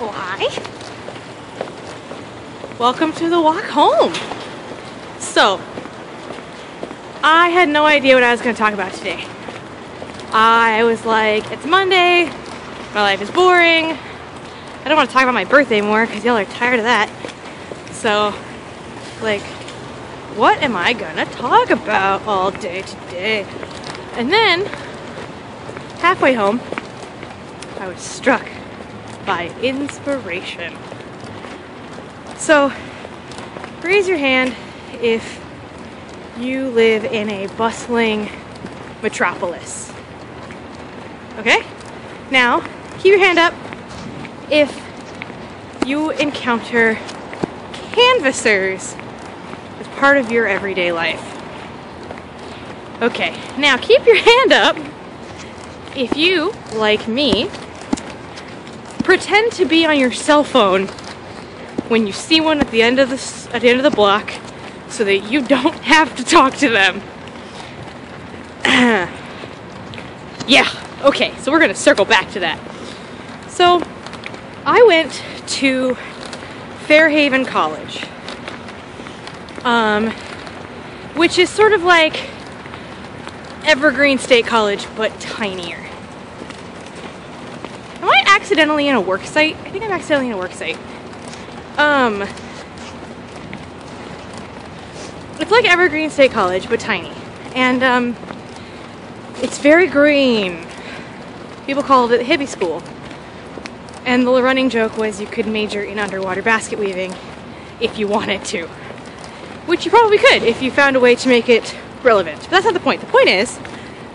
Oh, hi. Welcome to the walk home. So, I had no idea what I was going to talk about today. I was like, it's Monday, my life is boring, I don't want to talk about my birthday more because y'all are tired of that. So, like, what am I gonna talk about all day today? And then, halfway home, I was struck by inspiration. So, raise your hand if you live in a bustling metropolis. Okay? Now, keep your hand up if you encounter canvassers as part of your everyday life. Okay, now keep your hand up if you, like me, pretend to be on your cell phone when you see one at the end of the block so that you don't have to talk to them. Yeah, okay, so we're gonna circle back to that. So, I went to Fairhaven College, which is sort of like Evergreen State College, but tinier. Am I accidentally in a work site? I think I'm accidentally in a work site. It's like Evergreen State College, but tiny. And, it's very green. People called it hippie school. And the running joke was you could major in underwater basket weaving if you wanted to. Which you probably could if you found a way to make it relevant. But that's not the point. The point is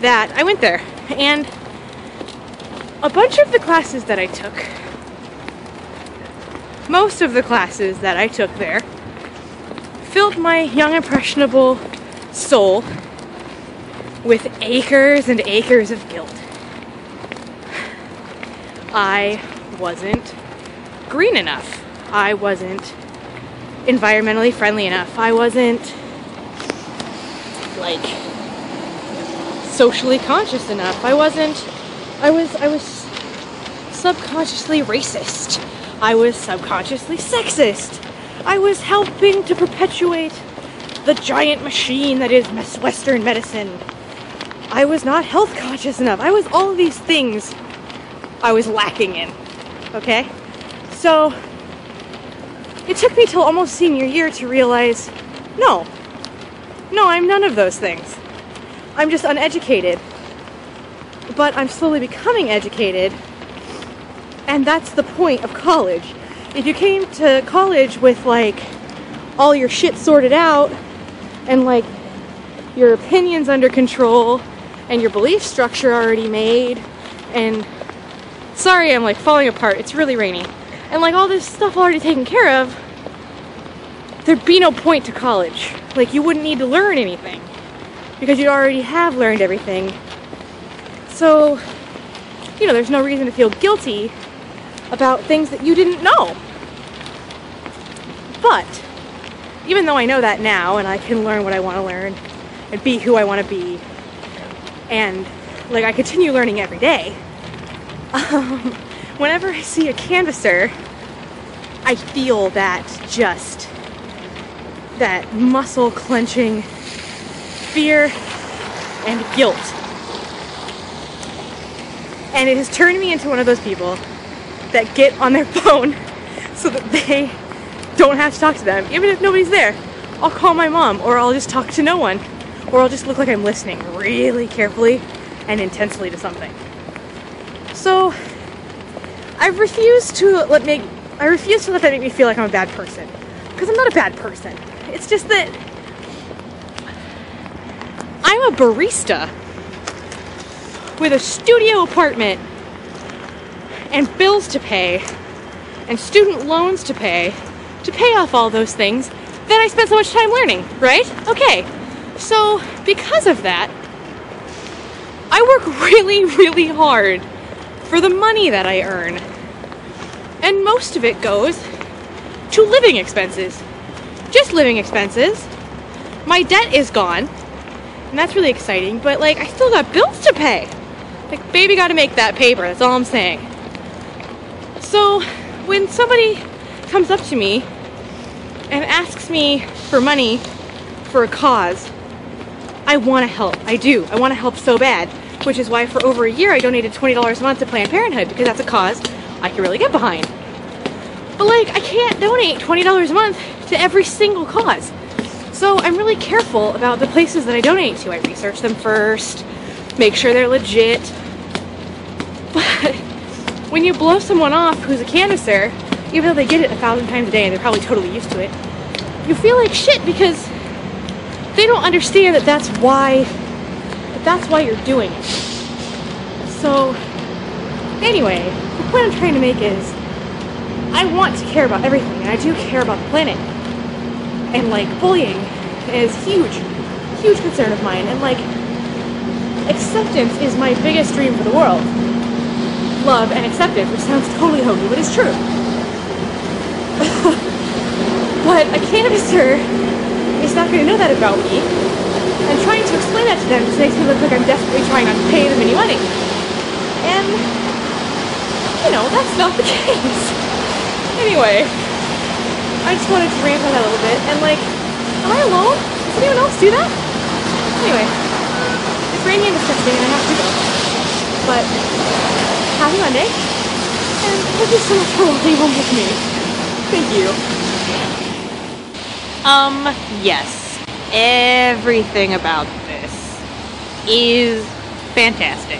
that I went there and a bunch of the classes that I took, most of the classes that I took there, filled my young impressionable soul with acres and acres of guilt. I wasn't green enough. I wasn't environmentally friendly enough. I wasn't, like, socially conscious enough. I was subconsciously racist. I was subconsciously sexist. I was helping to perpetuate the giant machine that is Western medicine. I was not health conscious enough. I was all of these things I was lacking in. Okay? So, it took me till almost senior year to realize, no, I'm none of those things. I'm just uneducated. But I'm slowly becoming educated, and that's the point of college. If you came to college with, like, all your shit sorted out, and, like, your opinions under control, and your belief structure already made, and sorry, I'm like falling apart, it's really rainy, and like all this stuff already taken care of, there'd be no point to college. Like, you wouldn't need to learn anything because you already have learned everything. So, you know, there's no reason to feel guilty about things that you didn't know. But even though I know that now and I can learn what I want to learn and be who I want to be, and like I continue learning every day, whenever I see a canvasser, I feel that muscle clenching fear and guilt. And it has turned me into one of those people that get on their phone so that they don't have to talk to them. Even if nobody's there, I'll call my mom, or I'll just talk to no one, or I'll just look like I'm listening really carefully and intensely to something. So I refuse to let that make me feel like I'm a bad person, because I'm not a bad person. It's just that I'm a barista with a studio apartment and bills to pay and student loans to pay off all those things that I spent so much time learning, right? Okay, so because of that, I work really, really hard for the money that I earn. And most of it goes to living expenses. Just living expenses. My debt is gone, and that's really exciting, but like, I still got bills to pay. Like, baby gotta make that paper, that's all I'm saying. So, when somebody comes up to me and asks me for money for a cause, I want to help. I do. I want to help so bad, which is why for over a year I donated $20 a month to Planned Parenthood, because that's a cause I can really get behind. But like, I can't donate $20 a month to every single cause. So I'm really careful about the places that I donate to. I research them first, make sure they're legit. But when you blow someone off who's a canvasser, even though they get it 1,000 times a day and they're probably totally used to it, you feel like shit because they don't understand that that's why you're doing it. So anyway, the point I'm trying to make is I want to care about everything, and I do care about the planet. And like, bullying is huge concern of mine, and like, acceptance is my biggest dream for the world. Love and acceptance, which sounds totally hokey, but it's true. But a canvasser is not going to know that about me, and trying to explain that to them just makes me look like I'm desperately trying not to pay them any money. And, you know, that's not the case. Anyway, I just wanted to rant on that a little bit, and like, am I alone? Does anyone else do that? Anyway, it's rainy and disgusting and I have to go. But, happy Monday, and thank you so much for walking home with me. Thank you. Yes. Everything about this is fantastic.